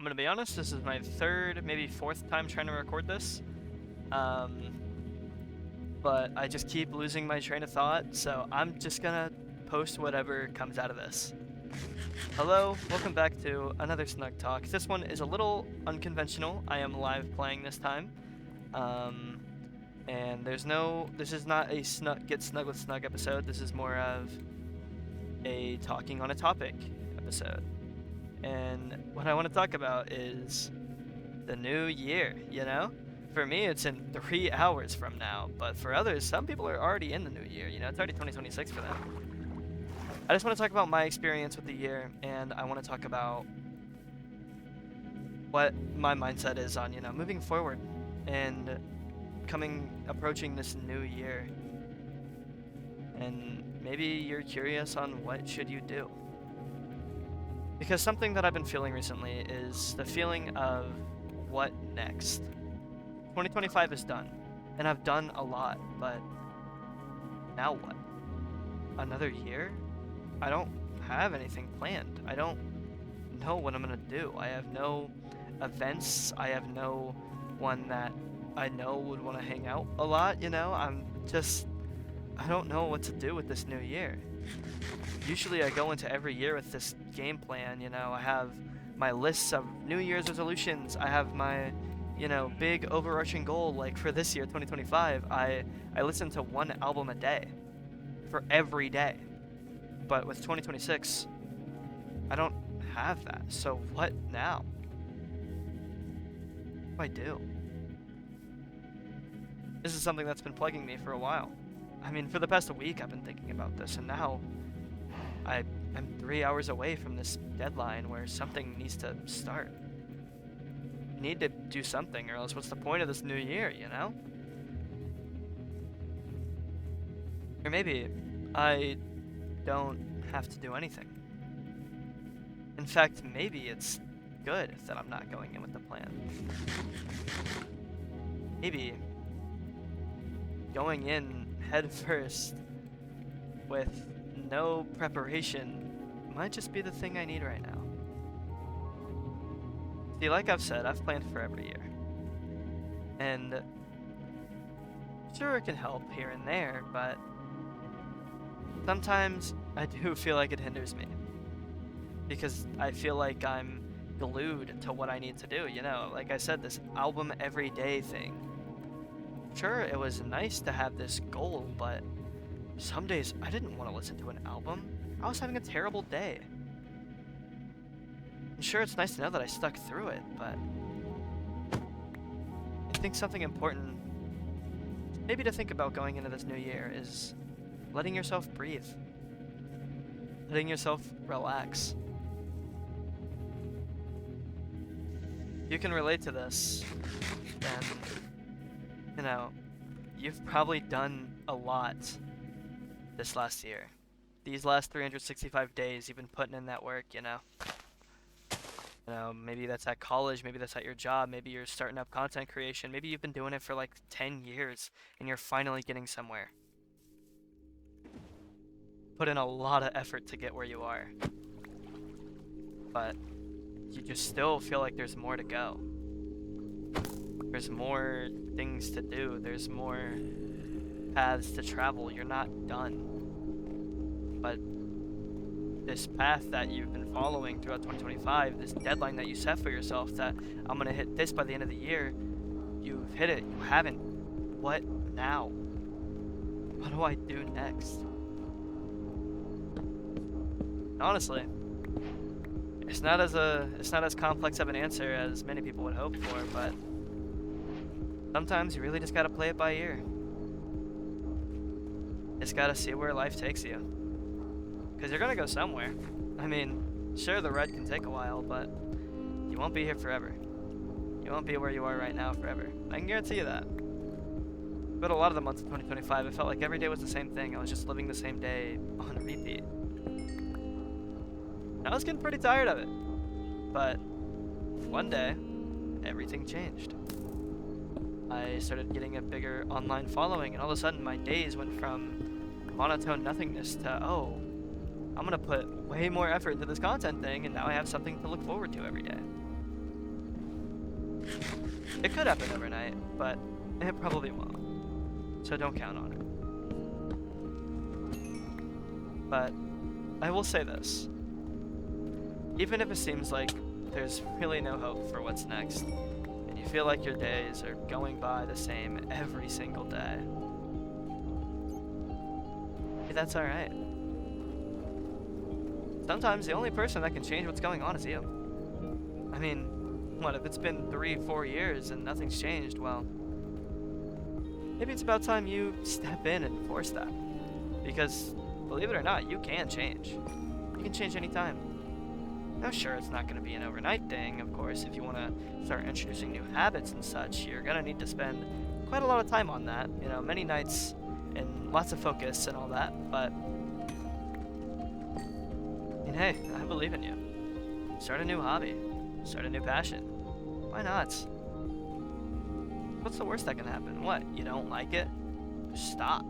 I'm gonna be honest, this is my third, maybe fourth time trying to record this. Um, but I just keep losing my train of thought, so I'm just gonna post whatever comes out of this. Hello, welcome back to another Snug Talk. This one is a little unconventional. I am live playing this time. And this is not a Get Snug with Snug episode. This is more of a talking on a topic episode. And what I want to talk about is the new year, you know? For me, it's in 3 hours from now, but for others, some people are already in the new year, you know? It's already 2026 for them. I just want to talk about my experience with the year, and I want to talk about what my mindset is on, moving forward and approaching this new year. And maybe you're curious on what should you do. Because something that I've been feeling recently is the feeling of what next. 2025 is done, and I've done a lot, but now what? Another year? I don't have anything planned. I don't know what I'm gonna do. I have no events. I have no one that I know would want to hang out a lot, I don't know what to do with this new year. Usually I go into every year with this game plan, I have my lists of New Year's resolutions. I have my, big overarching goal. Like for this year, 2025, I listen to one album a day for every day. But with 2026, I don't have that. So what now? What do I do? This is something that's been plaguing me for a while. I mean, for the past week I've been thinking about this, and now I'm 3 hours away from this deadline where something needs to start. I need to do something, or else what's the point of this new year, Or maybe I don't have to do anything. In fact, maybe it's good that I'm not going in with the plan. Maybe going in head first with no preparation might just be the thing I need right now. See, like I've said, I've planned for every year. And sure, it can help here and there, but sometimes I do feel like it hinders me. Because I feel like I'm glued to what I need to do, Like I said, this album every day thing. Sure, it was nice to have this goal, but some days I didn't want to listen to an album. I was having a terrible day. I'm sure it's nice to know that I stuck through it, but I think something important maybe to think about going into this new year is letting yourself breathe. Letting yourself relax. You can relate to this, and you've probably done a lot this last year. These last 365 days, you've been putting in that work, maybe that's at college, maybe that's at your job, maybe you're starting up content creation, maybe you've been doing it for like 10 years, and you're finally getting somewhere. Put in a lot of effort to get where you are. But you just still feel like there's more to go. There's more things to do. There's more paths to travel. You're not done. But this path that you've been following throughout 2025, this deadline that you set for yourself that I'm going to hit this by the end of the year, you've hit it. You haven't. What now? What do I do next? Honestly, it's not as complex of an answer as many people would hope for, but sometimes you really just gotta play it by ear. Just gotta see where life takes you. Because you're gonna go somewhere. I mean, sure, the ride can take a while, but you won't be here forever. You won't be where you are right now forever. I can guarantee you that. But a lot of the months of 2025, it felt like every day was the same thing. I was just living the same day on repeat. I was getting pretty tired of it. But one day, everything changed. I started getting a bigger online following, and all of a sudden my days went from monotone nothingness to, oh, I'm gonna put way more effort into this content thing, and now I have something to look forward to every day. It could happen overnight, but it probably won't. So don't count on it. But I will say this. Even if it seems like there's really no hope for what's next, and you feel like your days are going by the same every single day, hey, that's alright. Sometimes the only person that can change what's going on is you. I mean, what, if it's been 3-4 years and nothing's changed, well, maybe it's about time you step in and force that. Because, believe it or not, you can change. You can change anytime. Now sure, it's not going to be an overnight thing, of course. If you want to start introducing new habits and such, you're going to need to spend quite a lot of time on that. You know, many nights and lots of focus and all that, but... And hey, I believe in you. Start a new hobby. Start a new passion. Why not? What's the worst that can happen? What? You don't like it? Just stop.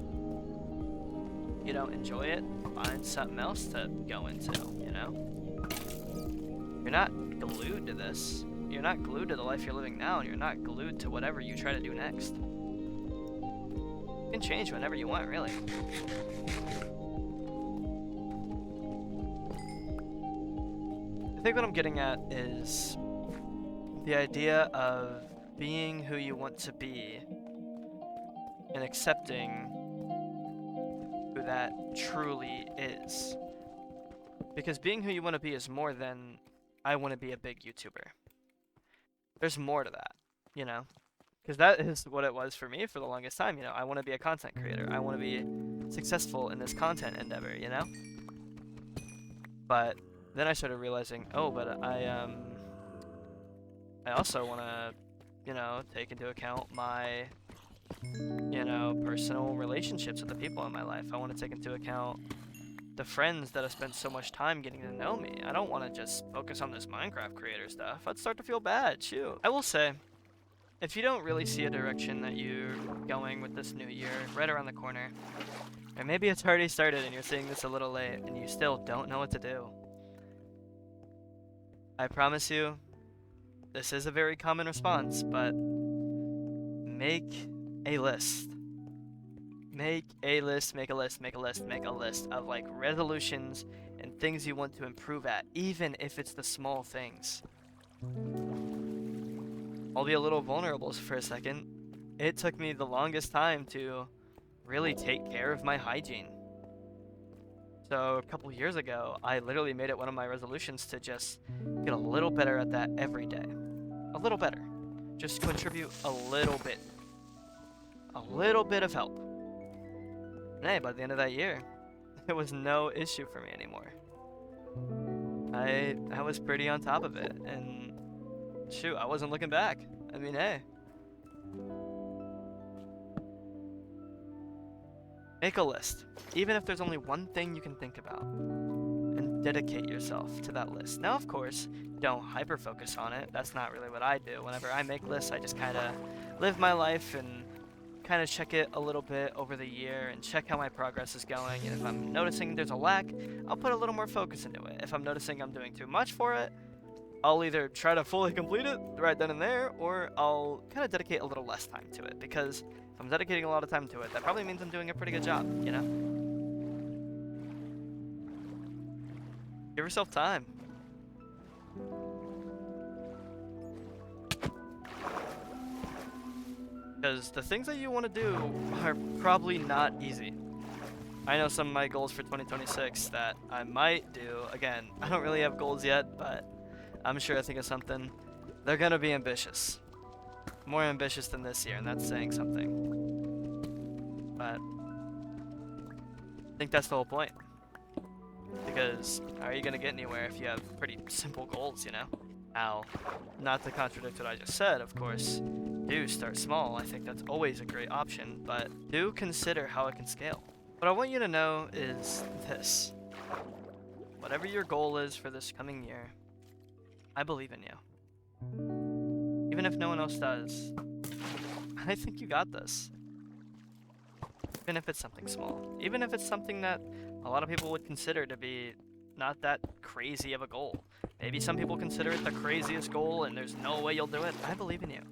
You don't enjoy it? Find something else to go into, you know? You're not glued to this. You're not glued to the life you're living now, and you're not glued to whatever you try to do next. You can change whenever you want, really. I think what I'm getting at is the idea of being who you want to be and accepting who that truly is. Because being who you want to be is more than, I want to be a big YouTuber. There's more to that, you know? Because that is what it was for me for the longest time, you know? I want to be a content creator. I want to be successful in this content endeavor, you know? But then I started realizing, oh, but I also want to, you know, take into account my, you know, personal relationships with the people in my life. I want to take into account the friends that have spent so much time getting to know me. I don't want to just focus on this Minecraft creator stuff. I'd start to feel bad, shoot. I will say, if you don't really see a direction that you're going with this new year right around the corner, or maybe it's already started and you're seeing this a little late and you still don't know what to do, I promise you, this is a very common response, but make a list. Make a list, make a list, make a list, make a list of like resolutions and things you want to improve at, even if it's the small things. I'll be a little vulnerable for a second. It took me the longest time to really take care of my hygiene. So a couple years ago, I literally made it one of my resolutions to just get a little better at that every day. A little better. Just contribute a little bit. A little bit of help. And hey, by the end of that year, it was no issue for me anymore. I was pretty on top of it, and shoot, I wasn't looking back. I mean, hey. Make a list, even if there's only one thing you can think about, and dedicate yourself to that list. Now, of course, don't hyper-focus on it. That's not really what I do. Whenever I make lists, I just kind of live my life and kind of check it a little bit over the year and check how my progress is going. And if I'm noticing there's a lack, I'll put a little more focus into it. If I'm noticing I'm doing too much for it, I'll either try to fully complete it right then and there, or I'll kind of dedicate a little less time to it, because if I'm dedicating a lot of time to it, that probably means I'm doing a pretty good job, you know? Give yourself time. Because the things that you want to do are probably not easy. I know some of my goals for 2026 that I might do. Again, I don't really have goals yet, but I'm sure I think of something. They're going to be ambitious. More ambitious than this year, and that's saying something. But I think that's the whole point. Because how are you going to get anywhere if you have pretty simple goals, you know? Now, not to contradict what I just said, of course, do start small. I think that's always a great option, but do consider how it can scale. What I want you to know is this. Whatever your goal is for this coming year, I believe in you. Even if no one else does, I think you got this. Even if it's something small. Even if it's something that a lot of people would consider to be not that crazy of a goal. Maybe some people consider it the craziest goal and there's no way you'll do it. I believe in you.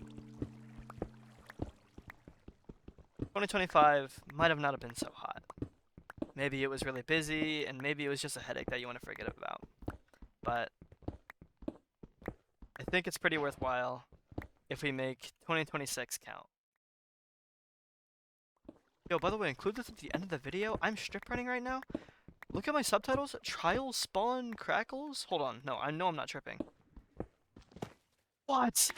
2025 might have not have been so hot. Maybe it was really busy, and maybe it was just a headache that you want to forget about. But I think it's pretty worthwhile if we make 2026 count. Yo, by the way, include this at the end of the video. I'm strip running right now. Look at my subtitles. Trials spawn crackles. Hold on. No, I know I'm not tripping. What?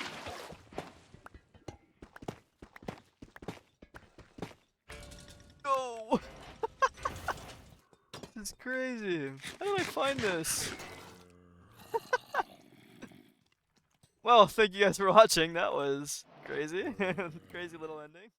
No. This is crazy. How did I find this? Well, thank you guys for watching. That was crazy. Crazy little ending.